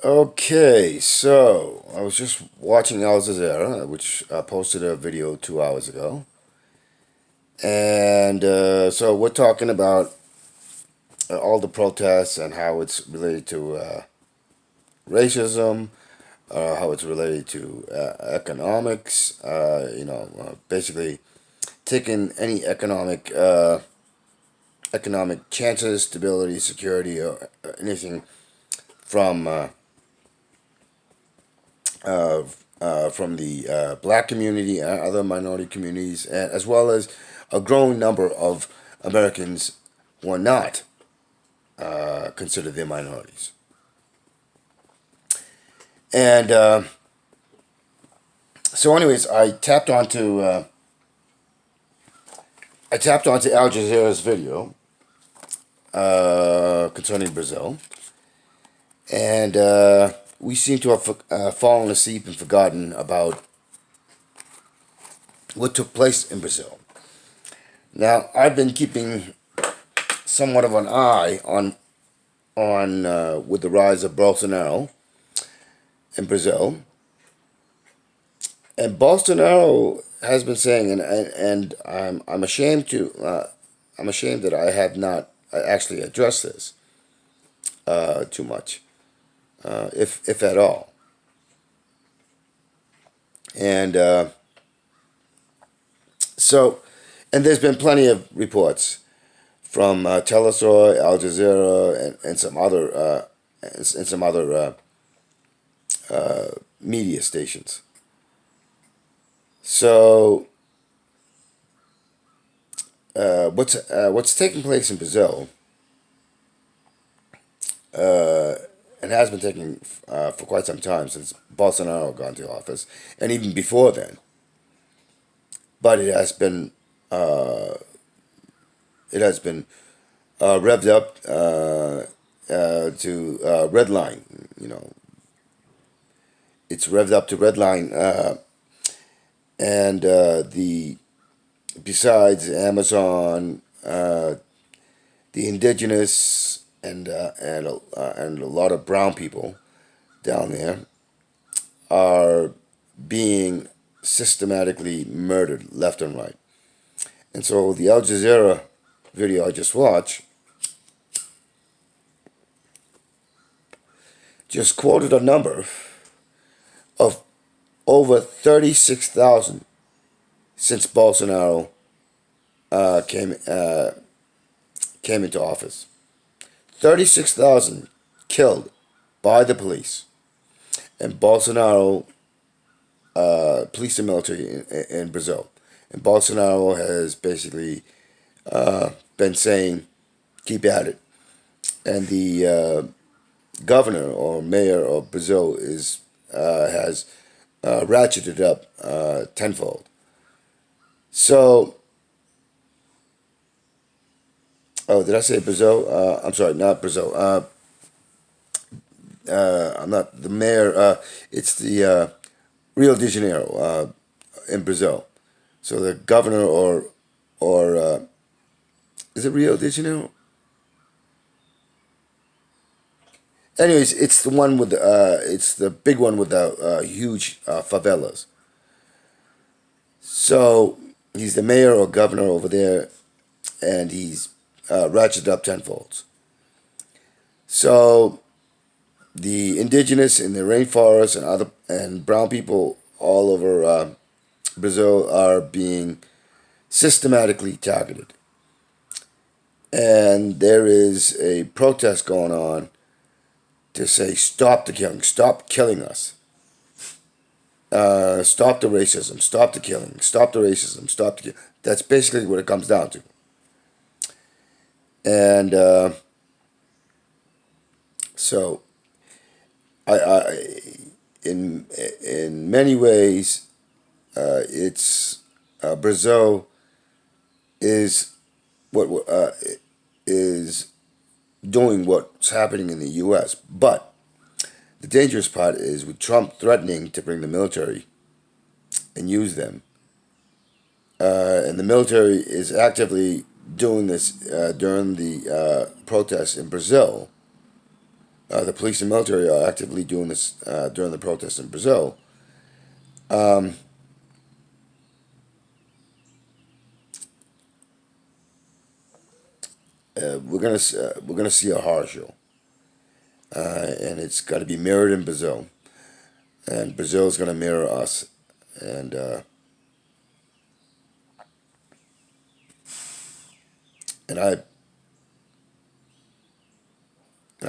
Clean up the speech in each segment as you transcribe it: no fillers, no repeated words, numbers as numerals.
Okay, so I was just watching Al Jazeera, which posted a video 2 hours ago, and so we're talking about all the protests and how it's related to racism, how it's related to economics. Basically taking any economic chances, stability, security, or anything from uh, from the black community and other minority communities, as well as a growing number of Americans who are not considered their minorities. And so, anyways, I tapped onto Al Jazeera's video concerning Brazil, and we seem to have fallen asleep and forgotten about what took place in Brazil. Now, I've been keeping somewhat of an eye on with the rise of Bolsonaro in Brazil, and Bolsonaro has been saying, and I'm ashamed that I have not actually addressed this too much, if at all, and so, and there's been plenty of reports from Telesur, Al Jazeera, and some other media stations. So, what's taking place in Brazil, and has been taking for quite some time since Bolsonaro got into office, and even before then. But it has been revved up to red line. It's revved up to red line, and the besides Amazon, the indigenous and a lot of brown people down there are being systematically murdered left and right. And so the Al Jazeera video I just watched just quoted a number of over 36,000 since Bolsonaro came into office. 36,000 killed by the police. And Bolsonaro, police and military in Brazil. And Bolsonaro has basically been saying, keep at it. And the governor or mayor of Brazil has ratcheted up tenfold. So, oh, did I say Brazil? I'm sorry, not Brazil. I'm not the mayor. It's the Rio de Janeiro in Brazil. So the governor or is it Rio de Janeiro? Anyways, it's the one with it's the big one with the huge favelas. So he's the mayor or governor over there, and he's ratcheted up tenfold. So the indigenous in the rainforest and brown people all over Brazil are being systematically targeted, and there is a protest going on to say stop the killing, stop killing us, stop the racism, stop the killing, stop the racism, stop the. That's basically what it comes down to, and so I in many ways, it's Brazil is what is doing what's happening in the U.S. But the dangerous part is with Trump threatening to bring the military and use them, and the military is actively doing this during the protests in Brazil the police and military are actively doing this during the protests in Brazil. Um, we're gonna see a horror show, and it's got to be mirrored in Brazil, and Brazil is gonna mirror us, and and I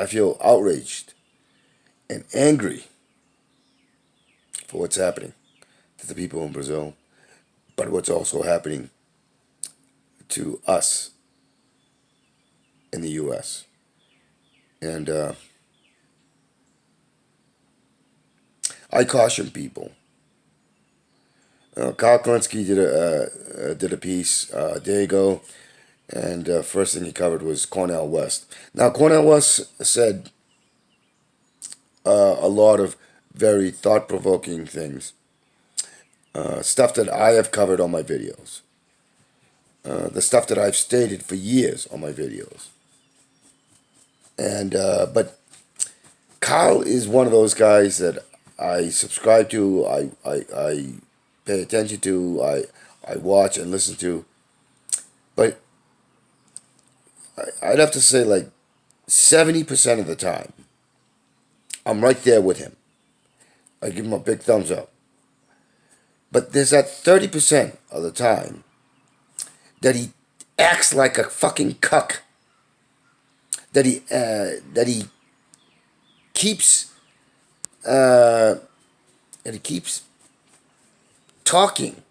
feel outraged and angry for what's happening to the people in Brazil, but what's also happening to us in the U.S. And I caution people. Kyle Klinsky did a piece a day ago, and first thing he covered was Cornel West. Now, Cornel West said a lot of very thought-provoking things, stuff that I have covered on my videos, the stuff that I've stated for years on my videos. And but Kyle is one of those guys that I subscribe to, I pay attention to, I watch and listen to. But I'd have to say like 70% of the time, I'm right there with him. I give him a big thumbs up. But there's that 30% of the time that he acts like a fucking cuck. That he keeps talking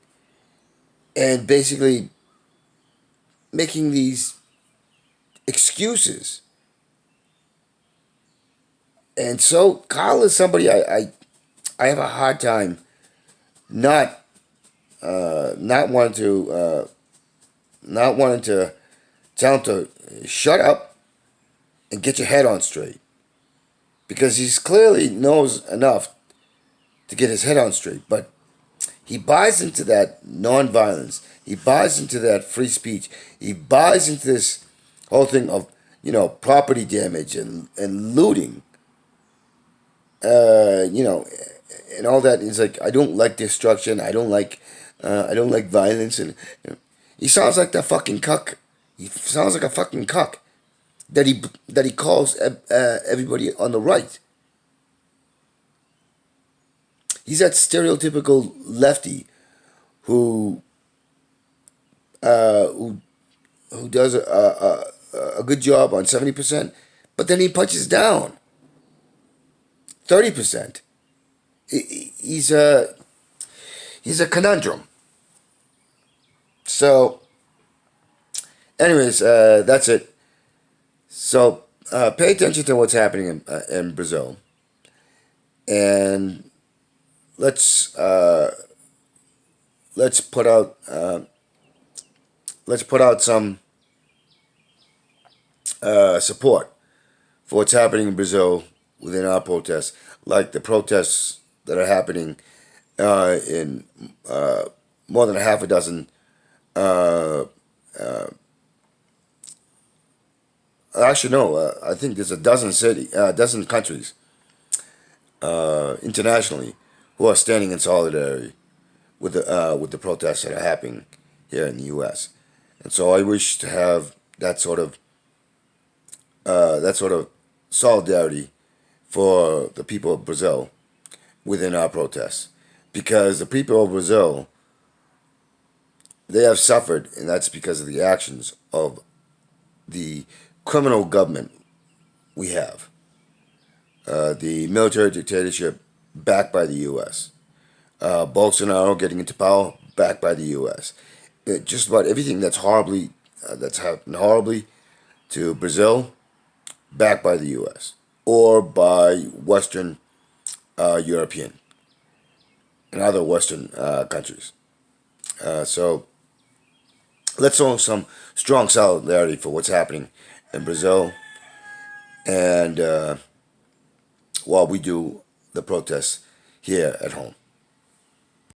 and basically making these excuses. And so Kyle is somebody I have a hard time not wanting to tell him to shut up and get your head on straight, because he's clearly knows enough to get his head on straight, but he buys into that nonviolence. He buys into that free speech. He buys into this whole thing of, property damage and looting, and all that. He's like, I don't like destruction. I don't like violence, and he sounds like that fucking cuck. He sounds like a fucking cuck that he calls everybody on the right. He's that stereotypical lefty who does a good job on 70%, but then he punches down 30%. He's a conundrum. So, anyways, that's it. So pay attention to what's happening in Brazil, and let's put out some support for what's happening in Brazil within our protests, like the protests that are happening in more than a half a dozen. Actually, no. I think there's a dozen countries internationally who are standing in solidarity with the protests that are happening here in the U.S. And so I wish to have that sort of solidarity for the people of Brazil within our protests, because the people of Brazil, they have suffered, and that's because of the actions of the criminal government we have, the military dictatorship backed by the U.S., Bolsonaro getting into power backed by the U.S., just about everything that's happened horribly to Brazil backed by the U.S. or by Western European and other Western countries. So let's show some strong solidarity for what's happening in Brazil, and while we do the protests here at home.